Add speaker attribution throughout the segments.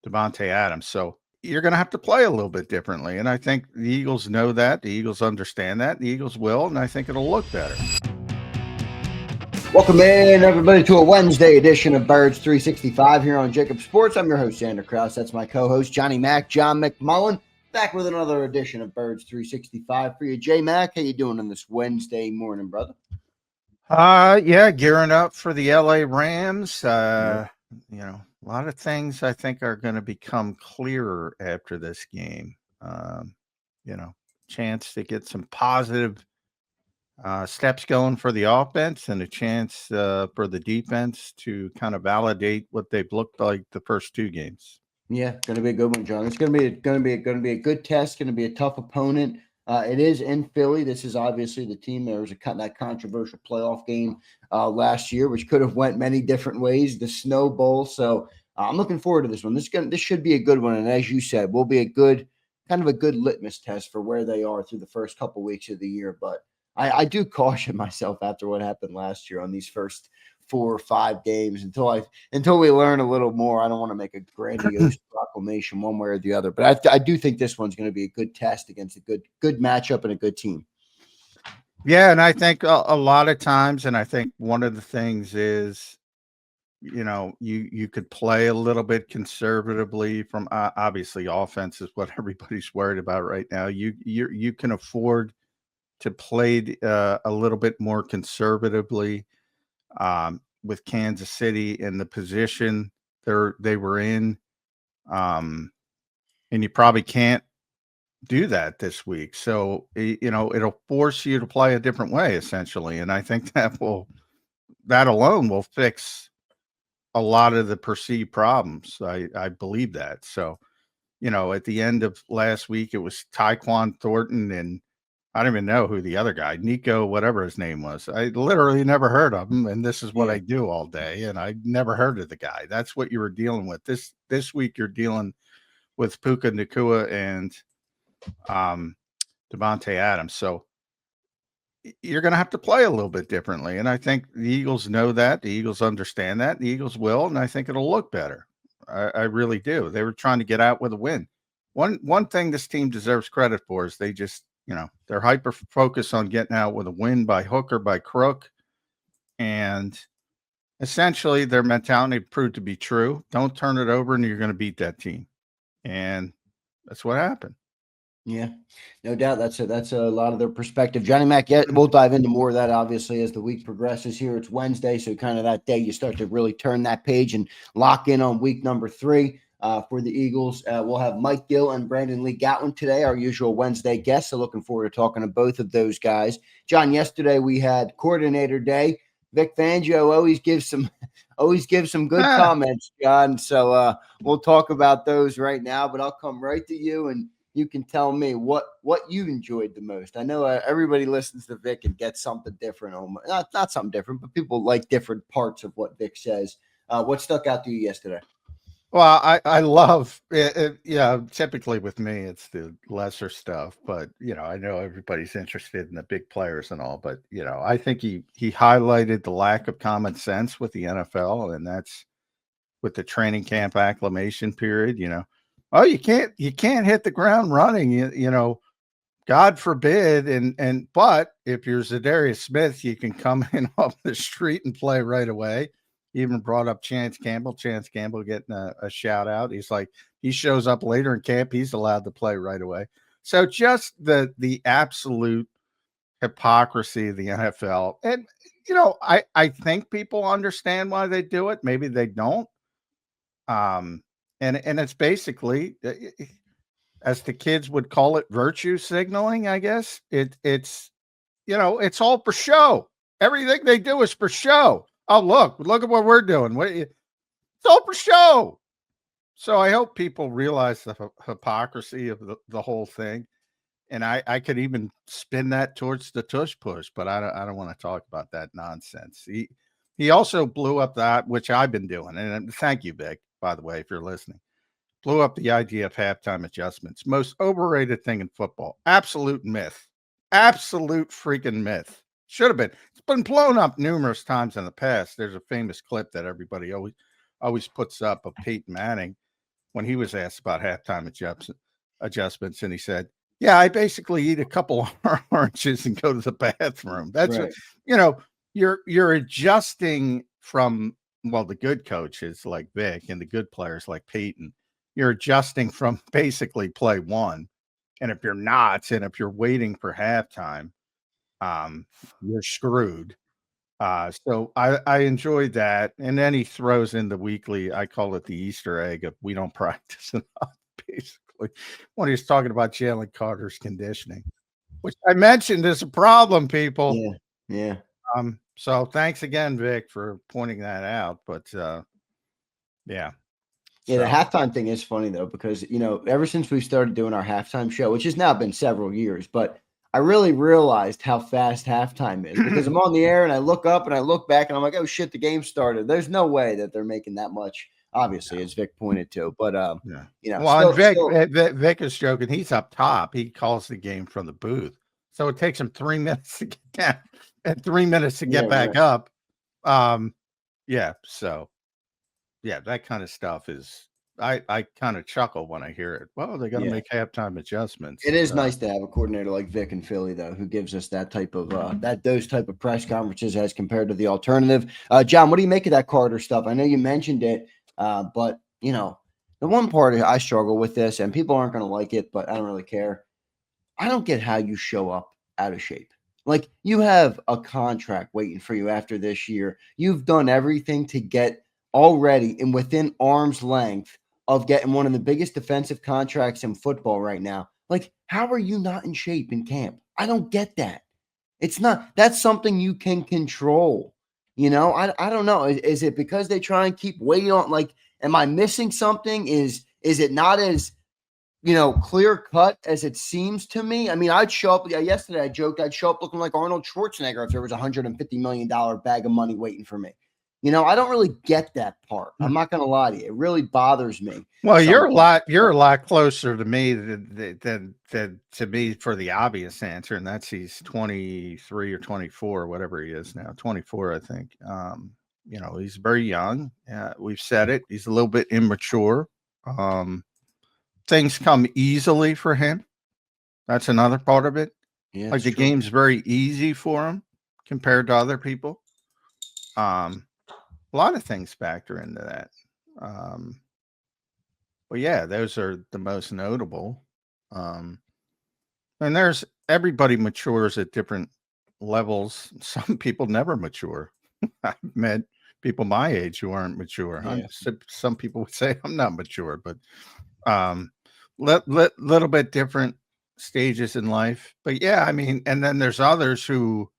Speaker 1: Devontae Adams. So you're going to have to play a little bit differently. And I think the Eagles know that. The Eagles understand that. The Eagles will, and I think it'll look better.
Speaker 2: Welcome in, everybody, to a Wednesday edition of Birds 365 here on JAKIB Sports. I'm your host, Zander, Krause. That's my co-host, Johnny Mac, John McMullen, back with another edition of Birds 365 for you. J Mac, how you doing on this Wednesday morning, brother?
Speaker 1: Yeah, gearing up for the LA Rams. A lot of things I think are going to become clearer after this game. Chance to get some positive steps going for the offense and a chance for the defense to kind of validate what they've looked like the first two games.
Speaker 2: Yeah, going to be a good one, John. It's going to be a good test. Going to be a tough opponent. It is in Philly. This is obviously the team. There was that controversial playoff game last year, which could have went many different ways. The Snow Bowl. So I'm looking forward to this one. This should be a good one, and as you said, will be a good litmus test for where they are through the first couple weeks of the year. But I do caution myself after what happened last year on these first 4 or 5 games until we learn a little more. I don't want to make a grandiose proclamation one way or the other, but I do think this one's going to be a good test against a good matchup and a good team.
Speaker 1: Yeah, and I think a lot of times, and I think one of the things is, you could play a little bit conservatively from obviously offense is what everybody's worried about right now. You can afford to play a little bit more conservatively with Kansas City in the position they were in. And you probably can't do that this week. So, it'll force you to play a different way, essentially. And I think that alone will fix a lot of the perceived problems. I believe that. So, at the end of last week, it was Tyquan Thornton and I don't even know who the other guy, Nico, whatever his name was. I literally never heard of him, and this is what I do all day, and I never heard of the guy. That's what you were dealing with. This week you're dealing with Puka Nacua and Devontae Adams. So you're going to have to play a little bit differently, and I think the Eagles know that. The Eagles understand that. The Eagles will, and I think it'll look better. I really do. They were trying to get out with a win. One thing this team deserves credit for is they just they're hyper focused on getting out with a win by hook or by crook. And essentially their mentality proved to be true. Don't turn it over and you're going to beat that team. And that's what happened.
Speaker 2: Yeah, no doubt. That's a lot of their perspective. Johnny Mac, yeah, we'll dive into more of that, obviously, as the week progresses here. It's Wednesday, so kind of that day you start to really turn that page and lock in on week number 3. For the Eagles, we'll have Mike Gill and Brandon Lee Gatlin today, our usual Wednesday guests. So looking forward to talking to both of those guys. John, yesterday we had coordinator day. Vic Fangio always gives some good comments, John. So we'll talk about those right now, but I'll come right to you and you can tell me what you enjoyed the most. I know everybody listens to Vic and gets something different. Not something different, but people like different parts of what Vic says. What stuck out to you yesterday?
Speaker 1: Well, I love it. Typically with me, it's the lesser stuff, but I know everybody's interested in the big players and all, but I think he highlighted the lack of common sense with the NFL, and that's with the training camp acclimation period. Oh, you can't hit the ground running. God forbid. But if you're Zadarius Smith, you can come in off the street and play right away. Even brought up Chance Campbell getting a shout out. He's like, he shows up later in camp. He's allowed to play right away. So just the absolute hypocrisy of the NFL. And, I think people understand why they do it. Maybe they don't. And it's basically, as the kids would call it, virtue signaling, I guess. It's all for show. Everything they do is for show. Oh, look at what we're doing. It's all for show. So I hope people realize the hypocrisy of the whole thing. And I could even spin that towards the tush push, but I don't want to talk about that nonsense. He also blew up that, which I've been doing. And thank you, Vic, by the way, if you're listening. Blew up the idea of halftime adjustments. Most overrated thing in football. Absolute myth. Absolute freaking myth. Should have been. It's been blown up numerous times in the past. There's a famous clip that everybody always puts up of Peyton Manning when he was asked about halftime adjustments, and he said, "Yeah, I basically eat a couple oranges and go to the bathroom." That's what
Speaker 2: Right.
Speaker 1: you're adjusting from. Well, the good coaches like Vic and the good players like Peyton, you're adjusting from basically play one, and if you're not, and if you're waiting for halftime, you're screwed. So I enjoyed that, and then he throws in the weekly. I call it the Easter egg of we don't practice enough. Basically, when he's talking about Jalen Carter's conditioning, which I mentioned is a problem, people.
Speaker 2: Yeah. Yeah.
Speaker 1: So thanks again, Vic, for pointing that out. But yeah,
Speaker 2: Yeah, the
Speaker 1: so
Speaker 2: halftime thing is funny though, because ever since we started doing our halftime show, which has now been several years, but I really realized how fast halftime is because I'm on the air and I look up and I look back and I'm like, oh shit, the game started. There's no way that they're making that much, obviously, as Vic pointed to. But
Speaker 1: yeah. Well, and Vic is joking. He's up top. He calls the game from the booth, so it takes him 3 minutes to get down and 3 minutes to
Speaker 2: yeah,
Speaker 1: get back
Speaker 2: right.
Speaker 1: up. Yeah. So yeah, that kind of stuff is. I kind of chuckle when I hear it. Well, they're going to
Speaker 2: Yeah.
Speaker 1: make halftime adjustments.
Speaker 2: It is nice to have a coordinator like Vic in Philly, though, who gives us that type of those type of press conferences as compared to the alternative. John, what do you make of that Carter stuff? I know you mentioned it, but the one part I struggle with this, and people aren't going to like it, but I don't really care. I don't get how you show up out of shape. Like you have a contract waiting for you after this year. You've done everything to get already and within arm's length of getting one of the biggest defensive contracts in football right now. Like, how are you not in shape in camp? I don't get that. It's not, that's something you can control. I don't know. Is it because they try and keep waiting on, like, am I missing something? Is it not as clear cut as it seems to me? I mean, I'd show up yesterday. I joked I'd show up looking like Arnold Schwarzenegger if there was $150 million bag of money waiting for me. I don't really get that part. I'm not going to lie to you. It really bothers me.
Speaker 1: Well,
Speaker 2: Sometimes.
Speaker 1: you're a lot closer to me than to me for the obvious answer, and that's he's 23 or 24, whatever he is now, 24, I think. He's very young. We've said it. He's a little bit immature. Things come easily for him. That's another part of it.
Speaker 2: Yeah,
Speaker 1: Like
Speaker 2: it's
Speaker 1: the
Speaker 2: true.
Speaker 1: game's very easy for him compared to other people. A lot of things factor into that. Well, yeah, those are the most notable. Um, and there's everybody matures at different levels. Some people never mature. I've met people my age who aren't mature.
Speaker 2: Yeah.
Speaker 1: Some people would say I'm not mature, but um, little bit different stages in life. But yeah, I mean, and then there's others who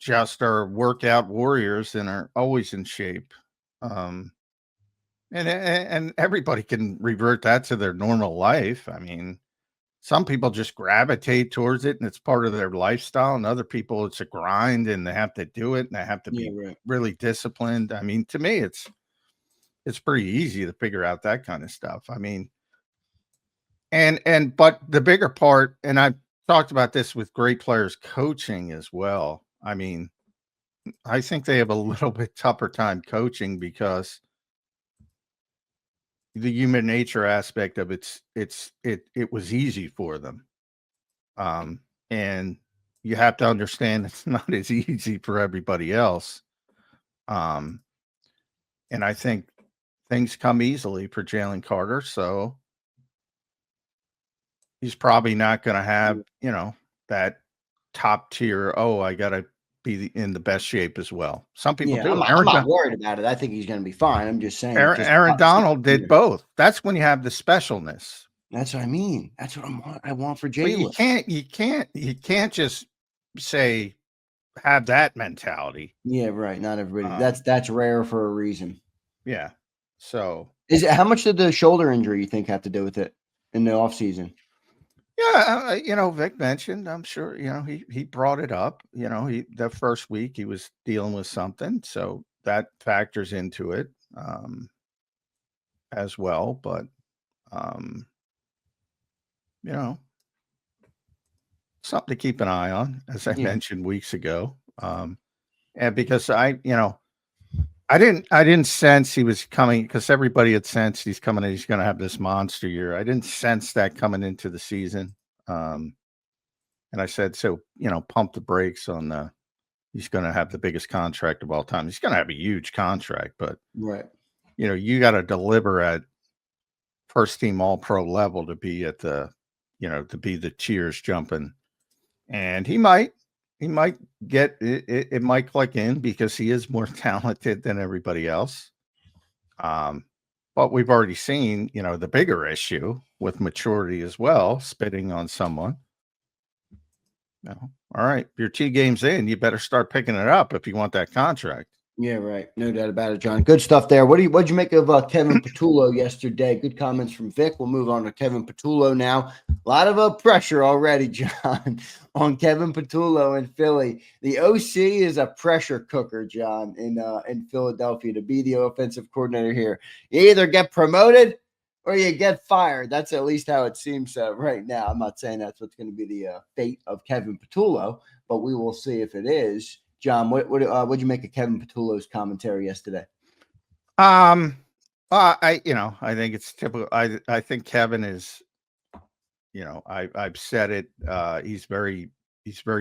Speaker 1: just are workout warriors and are always in shape. Um, and everybody can revert that to their normal life. I mean, some people just gravitate towards it and it's part of their lifestyle, and other people it's a grind and they have to do it and they have to
Speaker 2: Yeah,
Speaker 1: be
Speaker 2: right.
Speaker 1: really disciplined. I mean, to me, it's pretty easy to figure out that kind of stuff. I mean, but the bigger part, and I've talked about this with great players coaching as well. I mean, I think they have a little bit tougher time coaching because the human nature aspect of it was easy for them. Um, and you have to understand it's not as easy for everybody else. Um, and I think things come easily for Jalen Carter, so he's probably not going to have, that top tier. Oh, I got to be in the best shape as well. Some people
Speaker 2: Yeah, I'm
Speaker 1: do.
Speaker 2: not, I'm not worried about it. I think he's going to be fine. I'm just saying it just
Speaker 1: Aaron Donald did both. That's when you have the specialness.
Speaker 2: That's what I mean. That's what I want for
Speaker 1: But
Speaker 2: Jalen.
Speaker 1: you can't just say have that mentality.
Speaker 2: Yeah, right. Not everybody.
Speaker 1: Um,
Speaker 2: That's rare for a reason.
Speaker 1: yeah. So
Speaker 2: Is it how much did the shoulder injury you think have to do with it in the off season?
Speaker 1: yeah, Vic mentioned. I'm sure he brought it up. The first week he was dealing with something, so that factors into it as well. But um, you know, something to keep an eye on, as I
Speaker 2: Yeah.
Speaker 1: mentioned weeks ago. And because I didn't sense he was coming because everybody had sensed he's coming. He's going to have this monster year. I didn't sense that coming into the season. Um, and I said, so pump the brakes on the. He's going to have the biggest contract of all time. He's going to have a huge contract, but
Speaker 2: Right.
Speaker 1: you got to deliver at first team All Pro level to be at the, to be the cheers jumping. And he might get it. It might click in because he is more talented than everybody else. But we've already seen, the bigger issue with maturity as well, spitting on someone. No. All right. If you're 2 games in, you better start picking it up if you want that contract.
Speaker 2: Yeah, right. No doubt about it, John. Good stuff there. What'd you make of Kevin Patullo yesterday? Good comments from Vic. We'll move on to Kevin Patullo now. A lot of pressure already, John, on Kevin Patullo in Philly. The OC is a pressure cooker, John, in Philadelphia to be the offensive coordinator here. You either get promoted or you get fired. That's at least how it seems right now. I'm not saying that's what's going to be the fate of Kevin Patullo, but we will see if it is. John, what'd you make of Kevin Patullo's commentary yesterday?
Speaker 1: I think it's typical. I think Kevin is, I've said it. He's very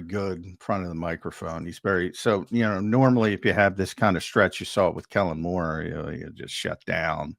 Speaker 1: good in front of the microphone. He's very so. Normally if you have this kind of stretch, you saw it with Kellen Moore. You just shut down.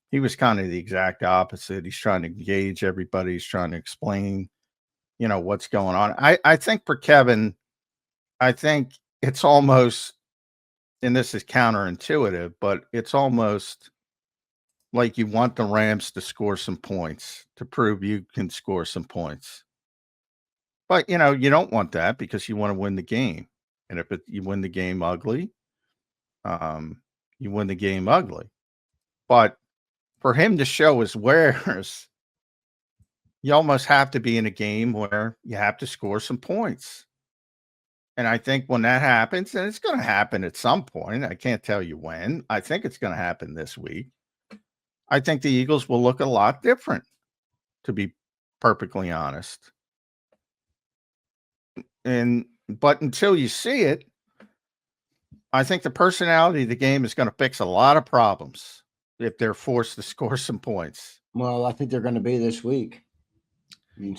Speaker 1: He was kind of the exact opposite. He's trying to engage everybody. He's trying to explain, what's going on. I think for Kevin, I think it's almost, and this is counterintuitive, but it's almost like you want the Rams to score some points to prove you can score some points. But, you don't want that because you want to win the game. And if you win the game ugly, you win the game ugly. But for him to show his wares, you almost have to be in a game where you have to score some points. And I think when that happens, and it's going to happen at some point, I can't tell you when. I think it's going to happen this week. I think the Eagles will look a lot different, to be perfectly honest. But until you see it, I think the personality of the game is going to fix a lot of problems if they're forced to score some points.
Speaker 2: Well, I think they're going to be this week.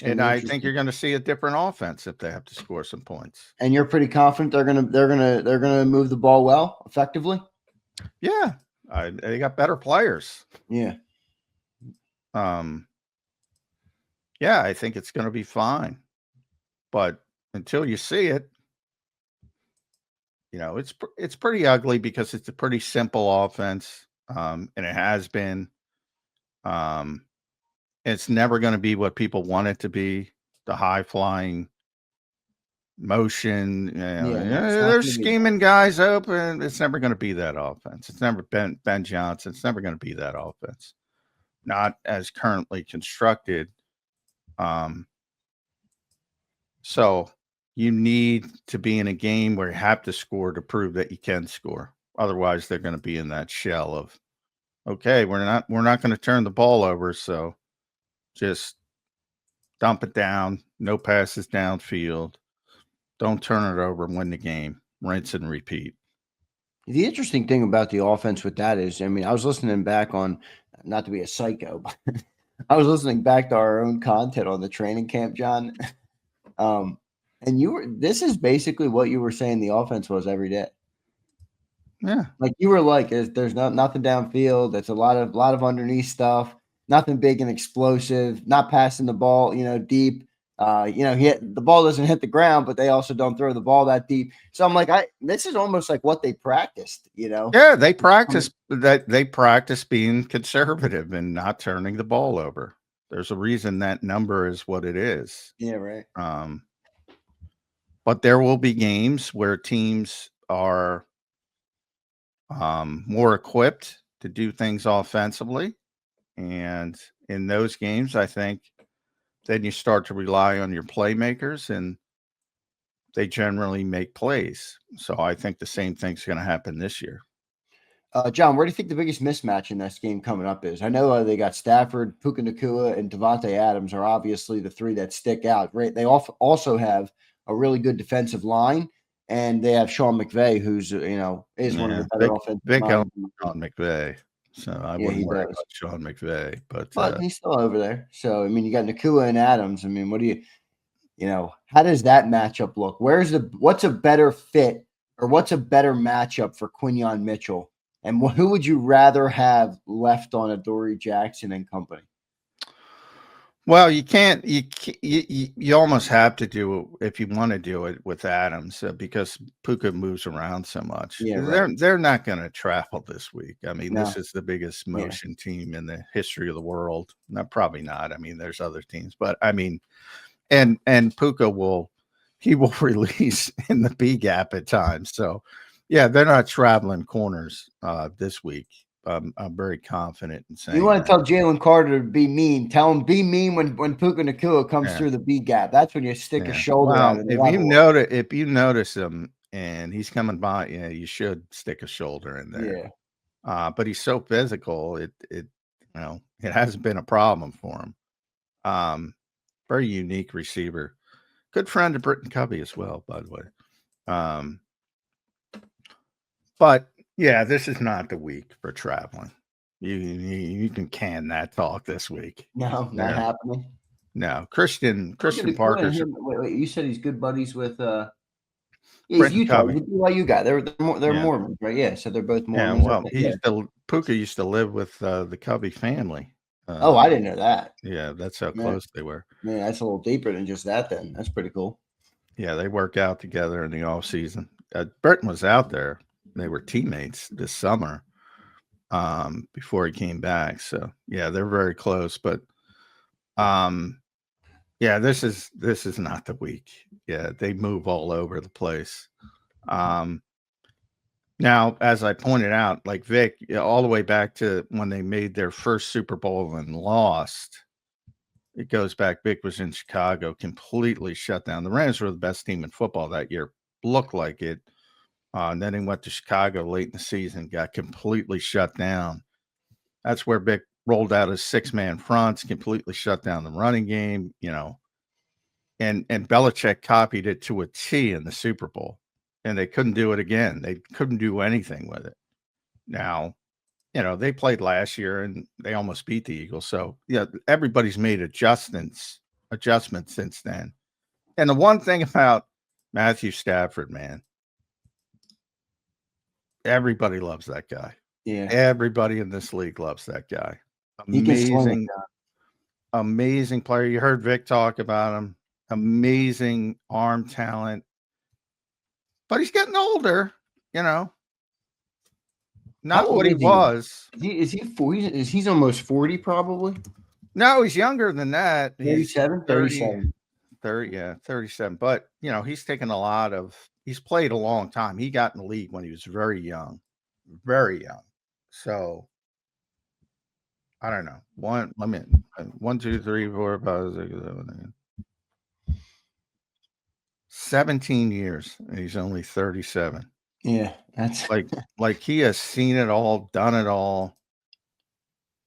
Speaker 1: And I think you're going to see a different offense if they have to score some points.
Speaker 2: And you're pretty confident they're gonna move the ball well, effectively.
Speaker 1: Yeah, they got better players.
Speaker 2: Yeah.
Speaker 1: Yeah, I think it's going to be fine. But until you see it, it's pretty ugly because it's a pretty simple offense, and it has been. It's never going to be what people want it to be. The high flying motion, they're scheming guys open. It's never going to be that offense. It's never been Ben Johnson. It's never going to be that offense. Not as currently constructed. So you need to be in a game where you have to score to prove that you can score. Otherwise, they're going to be in that shell of, okay, we're not going to turn the ball over, so just dump it down. No passes downfield. Don't turn it over and win the game. Rinse and repeat.
Speaker 2: The interesting thing about the offense with that is, I mean, I was listening back on, not to be a psycho, but I was listening back to our own content on the training camp, John. And this is basically what you were saying the offense was every day.
Speaker 1: Yeah.
Speaker 2: Like you were like, there's nothing downfield. It's a lot of underneath stuff, nothing big and explosive, not passing the ball, deep. The ball doesn't hit the ground, but they also don't throw the ball that deep. So I'm like, this is almost like what they practiced,
Speaker 1: Yeah, they practice that. They practice being conservative and not turning the ball over. There's a reason that number is what it is.
Speaker 2: Yeah, right.
Speaker 1: But there will be games where teams are more equipped to do things offensively. And in those games, I think then you start to rely on your playmakers, and they generally make plays. So I think the same thing's going to happen this year.
Speaker 2: John, where do you think the biggest mismatch in this game coming up is? I know they got Stafford, Puka Nacua, and Devontae Adams are obviously the three that stick out. Right? They also have a really good defensive line, and they have Sean McVay, who's is one of the better offensive
Speaker 1: Vic owns
Speaker 2: minds.
Speaker 1: Sean McVay, so I
Speaker 2: Yeah, he
Speaker 1: wouldn't worry
Speaker 2: does.
Speaker 1: about Sean McVay. But
Speaker 2: But he's still over there. So I mean, you got Nakua and Adams. I mean, what do how does that matchup look? What's a better fit or what's a better matchup for Quinyon Mitchell? And who would you rather have left on Adoree Jackson and company?
Speaker 1: well, you can't. You almost have to do it if you want to do it with Adams because Puka moves around so much.
Speaker 2: Yeah, right.
Speaker 1: They're not going to travel this week. I mean,
Speaker 2: No.
Speaker 1: this is the biggest
Speaker 2: Yeah.
Speaker 1: motion team in the history of the world. No, probably not. I mean, there's other teams, but I mean, and Puka will release in the B gap at times. So, yeah, they're not traveling corners this week. I'm very confident in saying
Speaker 2: You want to
Speaker 1: that.
Speaker 2: tell Jalen Carter to be mean. Tell him be mean when Puka Nakua comes
Speaker 1: Yeah.
Speaker 2: through the B gap. That's when you stick a
Speaker 1: Yeah.
Speaker 2: shoulder
Speaker 1: Well,
Speaker 2: out and
Speaker 1: if you notice him and he's coming by, yeah, you should stick a shoulder in there.
Speaker 2: Yeah.
Speaker 1: But he's so physical, it it hasn't been a problem for him. Very unique receiver. Good friend of Britton Covey as well, by the way. But yeah, this is not the week for traveling. You can can that talk this week.
Speaker 2: No, not happening.
Speaker 1: No, Christian Parker's.
Speaker 2: Wait, you said he's good buddies with he's
Speaker 1: Britton
Speaker 2: Utah.
Speaker 1: Covey.
Speaker 2: He's a BYU guy. They're
Speaker 1: Yeah.
Speaker 2: Mormons, right? Yeah, so they're both
Speaker 1: Yeah,
Speaker 2: Mormons.
Speaker 1: well,
Speaker 2: Okay,
Speaker 1: Puka used to live with the Covey family.
Speaker 2: Oh, I didn't know that.
Speaker 1: Yeah, that's how
Speaker 2: Yeah.
Speaker 1: close they were.
Speaker 2: Man, that's a little deeper than just that. Then that's pretty cool.
Speaker 1: Yeah, they work out together in the off season. Burton was out there. They were teammates this summer before he came back. So yeah, they're very close. But yeah, this is not the week. Yeah, they move all over the place. Now, as I pointed out, like Vic, all the way back to when they made their first Super Bowl and lost, it goes back. Vic was in Chicago, completely shut down. The Rams were the best team in football that year, looked like it. And then he went to Chicago late in the season, got completely shut down. That's where Vic rolled out his 6-man fronts, completely shut down the running game, and Belichick copied it to a T in the Super Bowl. And they couldn't do it again. They couldn't do anything with it. Now, they played last year and they almost beat the Eagles. So, yeah, everybody's made adjustments since then. And the one thing about Matthew Stafford, man, everybody loves that guy.
Speaker 2: Yeah.
Speaker 1: Everybody in this league loves that guy.
Speaker 2: He can swing
Speaker 1: Amazing player. You heard Vic talk about him. Amazing arm talent. But he's getting older, Not what he was.
Speaker 2: Is he 40? He's almost 40 probably?
Speaker 1: No, he's younger than that.
Speaker 2: 37? 37.
Speaker 1: 30, yeah, 37. But, he's taken he's played a long time. He got in the league when he was very young. Very young. So, I don't know. 1, 2, 3, 4, 5, 6, 7, 8. 17 years, and he's only 37.
Speaker 2: Yeah, that's
Speaker 1: like he has seen it all, done it all.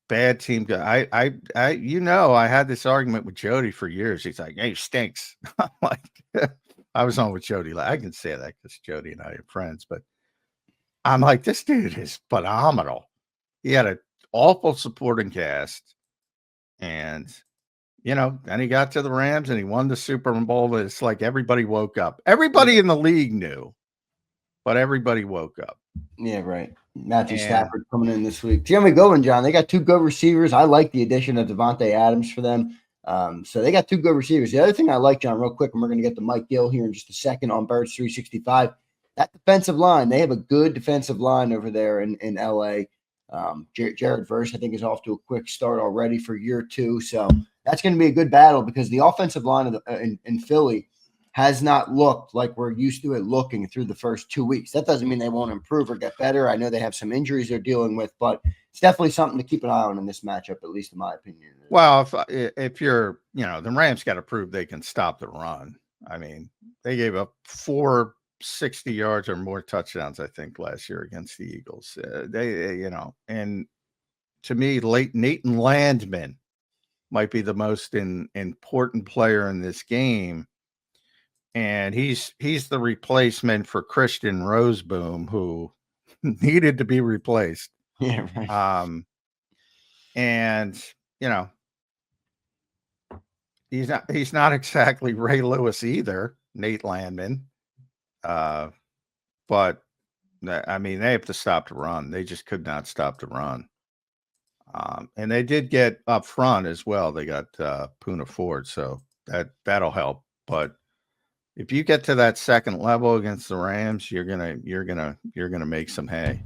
Speaker 1: Bad team guy. I had this argument with Jody for years. He's like, "Hey, he stinks." I'm like, I was on with Jody. I can say that because Jody and I are friends, but I'm like, this dude is phenomenal. He had an awful supporting cast, and then he got to the Rams and he won the Super Bowl. It's like everybody woke up. Everybody in the league knew, but everybody woke up.
Speaker 2: Yeah, right. Matthew Stafford coming in this week. See how many going, John? They got 2 good receivers. I like the addition of Devontae Adams for them. So they got 2 good receivers. The other thing I like, John, real quick, and we're going to get to Mike Gill here in just a second on Birds 365. That defensive line, they have a good defensive line over there in LA. Jared Verse, I think, is off to a quick start already for year 2. So that's going to be a good battle because the offensive line in Philly has not looked like we're used to it looking through the first 2 weeks. That doesn't mean they won't improve or get better. I know they have some injuries they're dealing with, but it's definitely something to keep an eye on in this matchup, at least in my opinion.
Speaker 1: Well, if you're, the Rams got to prove they can stop the run. I mean, they gave up 4 60 yards or more touchdowns, I think, last year against the Eagles. And to me, Nathan Landman might be the most important player in this game. and he's the replacement for Christian Roseboom, who needed to be replaced.
Speaker 2: Yeah, right.
Speaker 1: And you know, he's not exactly Ray Lewis either, Nate Landman. But I mean, they have to stop the run. They just could not stop the run. And they did get up front as well. They got Puna Ford, so that'll help. But if you get to that second level against the Rams, you're gonna make some hay.